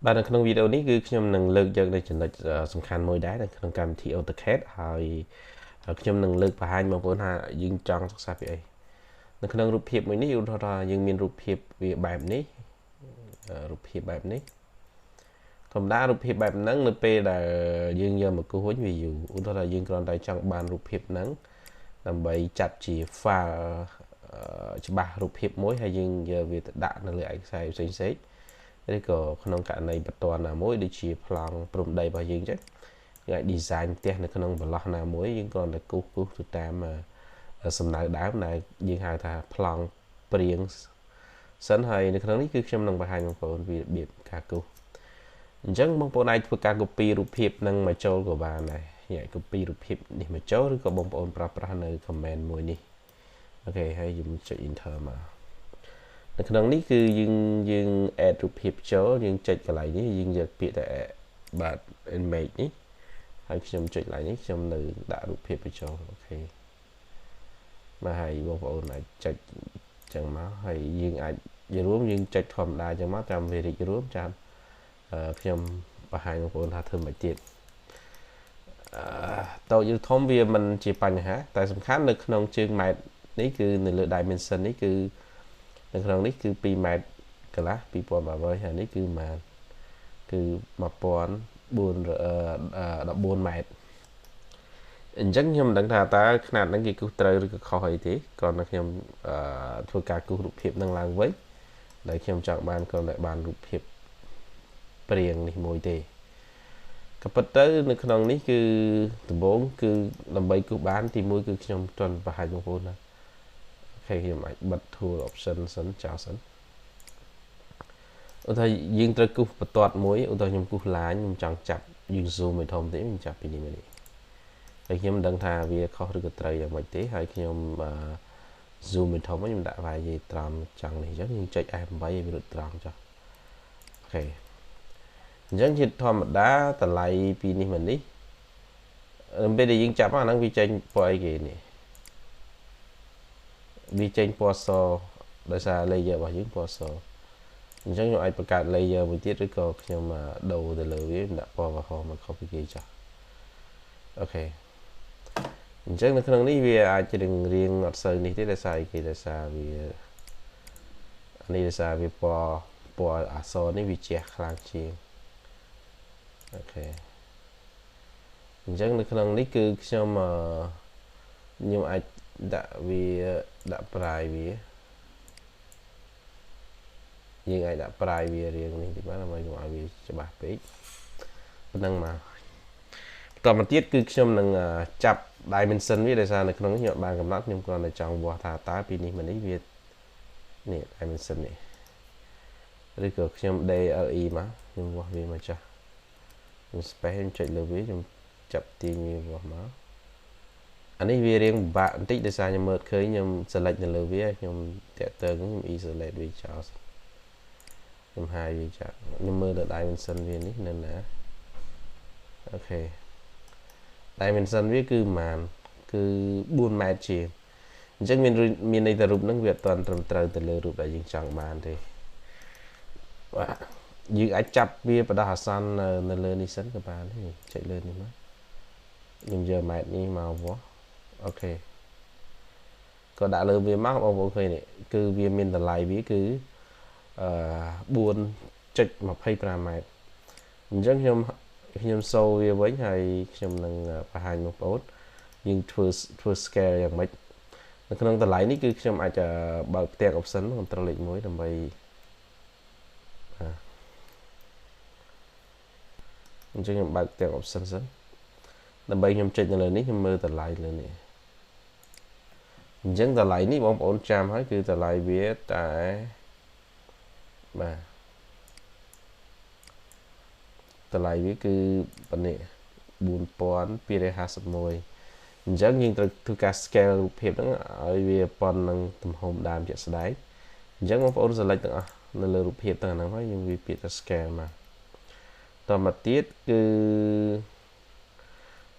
បាទនៅក្នុងវីដេអូនេះគឺខ្ញុំនឹងលើកយកនៅចំណុចសំខាន់មួយដែរនៅក្នុងកម្មវិធី AutoCAD ហើយខ្ញុំនឹងលើកបង្ហាញបងប្អូនថាយើងចង់សិក្សាពីអីនៅក្នុងរូបភាពមួយនេះឧទាហរណ៍ថាយើងមានរូបភាពវាបែបនេះរូបភាពបែបនេះធម្មតារូបភាពបែបហ្នឹងនៅពេលដែលយើងយកមកគូសវិញវាយូរឧទាហរណ៍ថាយើងគ្រាន់តែចង់បានរូបភាពហ្នឹងដើម្បីចាត់ជា file ច្បាស់រូបភាពមួយហើយយើងយកវាទៅដាក់នៅលើឯកសារផ្សេងៗឬក៏ក្នុងករណីបន្ទាន់ណាមួយដូចជាប្លង់ព្រំដីរបស់យើងចឹងយើងអាច design ផ្ទះនៅក្នុងបន្លោះណាមួយយើងគ្រាន់តែគូសទៅតាមសំណៅដើមដែលយើងហៅថាប្លង់ព្រៀងសិនហើយនៅក្នុងនេះគឺខ្ញុំនឹងបង្ហាញបងប្អូនពីរបៀបការគូសអញ្ចឹងបងប្អូនអាចធ្វើការ copy រូបភាពនឹងមកចូលក៏បានដែរយើងអាច copy រូបភាពនេះមកចូលឬក៏បងប្អូនប្រើប្រាស់នៅ comment មួយនេះអូខេហើយយើងចុច enter មកនៅក្នុងនេះគឺយើង add រូបភាពចូលយើងចុចកន្លែងនេះយើងយកពាក្យតែបាទ image នេះហើយខ្ញុំចុចកន្លែងនេះខ្ញុំនៅដាក់រូបភាពបញ្ចូលអូខេមកហើយបងប្អូនអាចចុចចឹងមកហើយយើងអាចរួមយើងចុចធម្មតាចឹងមកតាមវារីករួមចាំខ្ញុំបង្ហាញបងប្អូនថាធ្វើមិនទៀតតូចឬធំវាមិនជាបញ្ហាតែសំខាន់នៅក្នុងជើងម៉ែត្រនេះគឺនៅលើ dimension នេះគឺនៅក្នុងនេះគឺ2ម៉ែត្រកន្លះ2800ហើយនេះគឺម៉ានគឺ1414ម៉ែត្រអញ្ចឹងខ្ញុំមិនដឹងថាតើຂະຫນាតហ្នឹងគេគូសត្រូវឬក៏ខុសអីទេគ្រាន់តែខ្ញុំធ្វើការគូសរូបភាពហ្នឹងឡើងវិញដែលខ្ញុំចង់បានគ្រាន់តែបានរូបភាពព្រាងនេះមួយទេក៏ប៉ុន្តែនៅក្នុងនេះគឺដំបូងគឺដើម្បីគូសបានទី1គឺខ្ញុំទាន់បង្ហាញបងប្អូនណាអូខេខ្ញុំអាចបិទ tool option សិនចោលសិនឧទាហរណ៍យើងត្រូវគូសបន្ទាត់មួយឧទាហរណ៍ខ្ញុំគូស line ខ្ញុំចង់ចាប់យើង zoom ឲ្យធំទេខ្ញុំចាប់ពីនេះមកនេះហើយខ្ញុំមិនដឹងថាវាខុសឬក៏ត្រូវយ៉ាងម៉េចទេហើយខ្ញុំ zoom ឲ្យធំខ្ញុំដាក់វាយត្រង់ចង់នេះអញ្ចឹងយើងចុច F8 ឲ្យវារត់ត្រង់ចុះអូខេអញ្ចឹងជាធម្មតាតម្លៃពីនេះមកនេះពេលដែលយើងចាប់អាហ្នឹងវាចេញពណ៌អីគេនេះវាចេញពណ៌សដោយសារ layer របស់យើងពណ៌សអញ្ចឹងខ្ញុំអាចបង្កើត layer មួយទៀតឬក៏ខ្ញុំដូរទៅលើវាដាក់ពណ៌ក្រហមមក copy គេចុះអូខេអញ្ចឹងនៅក្នុងនេះវាអាចរៀងអត់សូវនេះទេដោយសារគេដោយសារវានេះដោយសារវាពណ៌អក្សរនេះវាជះខ្លាំងជាងអូខេអញ្ចឹងនៅក្នុងនេះគឺខ្ញុំអាចដាក់វាដាក់ប្រាយវាយើងអាចដាក់ប្រាយវារៀងនេះទីបានដើម្បីកុំឲ្យវាច្បាស់ពេកប៉ុណ្ណឹងមកបន្តមកទៀតគឺខ្ញុំនឹងចាប់ dimension វាដោយសារនៅក្នុងនេះខ្ញុំបានកំណត់ខ្ញុំគ្រាន់តែចង់វាស់ថាតើពីនេះមកនេះវានេះ dimension នេះឬក៏ខ្ញុំ DLE មកខ្ញុំវាស់វាមកចាស់ខ្ញុំ space ខ្ញុំចុចលើវាខ្ញុំចាប់ទាញវាវាស់មកអានេះវារៀងពិបាកបន្តិចដោយសារខ្ញុំមើលឃើញខ្ញុំ select នៅលើវាខ្ញុំតាក់ទងខ្ញុំ isolate វាចោលខ្ញុំហាយវាចាក់ខ្ញុំមើលដល់ dimension វានេះនៅណាអូខេ dimension វាគឺប្រហែលគឺ4ម៉ែត្រជាងអញ្ចឹងមានន័យថារូបហ្នឹងវាអត់ទាន់ត្រឹមត្រូវទៅលើរូបដែលយើងចង់បានទេបាទយើងអាចចាប់វាបដោះអាសន្ននៅលើនេះសិនក៏បានទេចុចលើនេះមកខ្ញុំយកម៉ែត្រនេះមកវាស់អូខេក៏ដាក់លើវាមកបងប្អូនឃើញនេះគឺវាមានតម្លៃវាគឺ4.25 ម៉ែត្រអញ្ចឹងខ្ញុំសូវាវិញហើយខ្ញុំនឹងបង្ហាញបងប្អូនយើងធ្វើ scale យ៉ាងម៉េចនៅក្នុងតម្លៃនេះគឺខ្ញុំអាចបើកផ្ទាំង option control លេខ1ដើម្បីអញ្ចឹងខ្ញុំបើកផ្ទាំង option សិនដើម្បីខ្ញុំចុចនៅលើនេះខ្ញុំមើលតម្លៃលើនេះអញ្ចឹងតម្លៃនេះបងប្អូនចាំហើយគឺតម្លៃវាតែបាទតម្លៃវាគឺប៉ុណ្ណេះ4251អញ្ចឹងយើងត្រូវធ្វើការ scale រូបភាពហ្នឹងឲ្យវាប៉ុននឹងទំហំដើមជាក់ស្ដែងអញ្ចឹងបងប្អូន select ទាំងអស់នៅលើរូបភាពទាំងហ្នឹងហើយយើងវាពាក្យថា scale មកតមកទៀតគឺ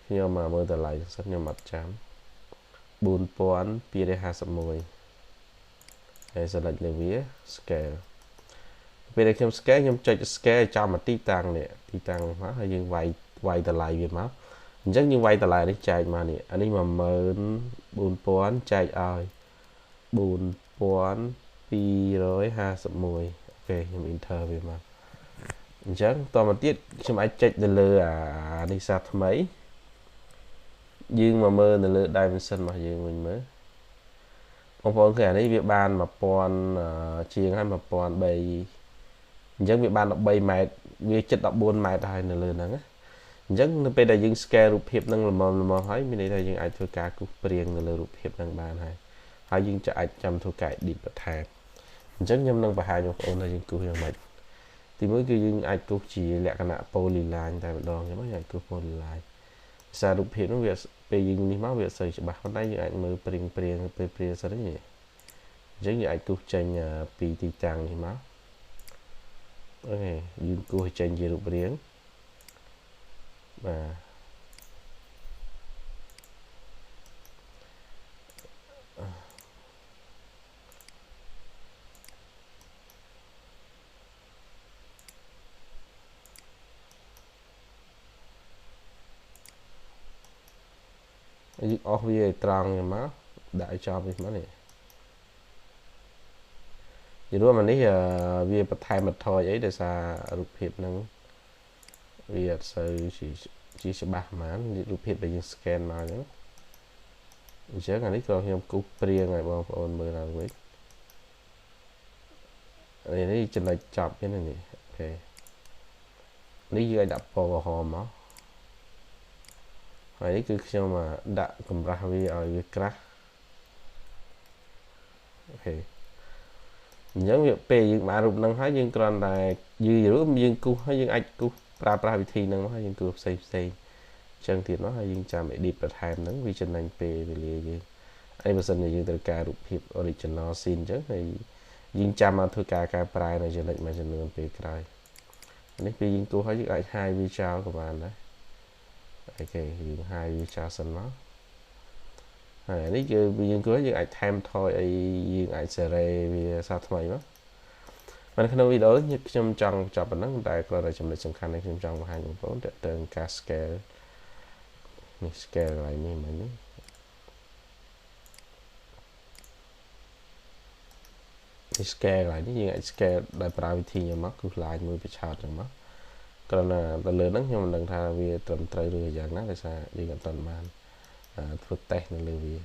ខ្ញុំមកមើលតម្លៃសិនខ្ញុំអត់ចាំ4251ហើយ select លើវា scale ពេលដែលខ្ញុំ scale ខ្ញុំចុច scale ចំមកទីតាំងនេះទីតាំងមកហើយយើងវាយតម្លៃវាមកអញ្ចឹងយើងវាយតម្លៃនេះចែកមកនេះអានេះ 14000 ចែកឲ្យ 4251 អូខេខ្ញុំ enter វាមកអញ្ចឹងតមកទៀតខ្ញុំអាចចុចទៅលើអានេះសារថ្មីយើងមកមើលនៅលើ dimension របស់យើងវិញមើលបងប្អូនឃើញអានេះវាបាន 1000 ជាងហើយ 1003 អញ្ចឹងវាបាន 13 ម៉ែត្រវាជិត 14 ម៉ែត្រហើយនៅលើហ្នឹងណាអញ្ចឹងនៅពេលដែលយើង scale រូបភាពហ្នឹងល្មមហើយមានន័យថាយើងអាចធ្វើការគូសព្រៀងនៅលើរូបភាពហ្នឹងបានហើយយើងអាចចាំធ្វើការ edit បន្ថែមអញ្ចឹងខ្ញុំនឹងបង្ហាញបងប្អូនថាយើងគូសយ៉ាងម៉េចទីមួយគឺយើងអាចគូសជាលក្ខណៈ polyline តែម្ដងខ្ញុំអាចគូស polyline សាររូបភាពនោះវាពេលយើងនេះមកវាអត់សូវច្បាស់ប៉ុន្តែយើងអាចមើលព្រៀងពេលសិននេះអញ្ចឹងយើងអាចគូសចេញពីទីតាំងនេះមកអូខេយើងគូសចេញជារូបរាងបាទយើងអស់វាឲ្យត្រង់មកដាក់ឲ្យចប់នេះមកនេះនិយាយរួមអានេះវាបន្ថែមបន្ថយអីដោយសាររូបភាពហ្នឹងវាអត់សូវជាច្បាស់ហ្មងរូបភាពដែលយើង scan មកអញ្ចឹងអានេះក៏ខ្ញុំគូសព្រៀងឲ្យបងប្អូនមើលឡើងវិញនេះចំណុចចប់នេះអូខេនេះយើងអាចដាក់ពណ៌ក្រហមមកហើយនេះគឺខ្ញុំដាក់កម្រាស់វាឲ្យវាក្រាស់អូខេអញ្ចឹងវាពេលយើងបានរូបហ្នឹងហើយយើងគ្រាន់តែយើងគូសហើយយើងអាចគូសប្រើប្រាស់វិធីហ្នឹងមកហើយយើងគូសផ្សេងអញ្ចឹងទៀតមកហើយយើងចាំ edit បន្ថែមហ្នឹងវាចំណេញពេលវេលាយើងហើយបើសិនជាយើងត្រូវការរូបភាព original scene អញ្ចឹងហើយយើងចាំមកធ្វើការកែប្រែនៅចំណុចមួយចំនួនពេលក្រោយនេះពេលយើងគូសហើយយើងអាច hide វាចោលក៏បានដែរអូខេយើង hide វាចោលសិនមកហើយនេះគឺយើងគួរយើងអាចថែមថយអីយើងអាចសេរីវាសារថ្មីមកនៅក្នុងវីដេអូនេះខ្ញុំចង់ចប់ប៉ុណ្ណឹងតែគ្រាន់តែចំណុចសំខាន់ដែលខ្ញុំចង់បង្ហាញបងប្អូនទាក់ទងការ scale នេះ scale កន្លែងនេះមិញនេះscale កន្លែងនេះយើងអាច scale ដោយប្រើវិធីខ្ញុំមកគឺ line មួយបញ្ឆោតចឹងមកគ្រាន់តែទៅលើហ្នឹងខ្ញុំមិនដឹងថាវាត្រឹមត្រូវឬយ៉ាងណាដោយសារយើងអត់ទាន់បានធ្វើតេស្តនៅលើវា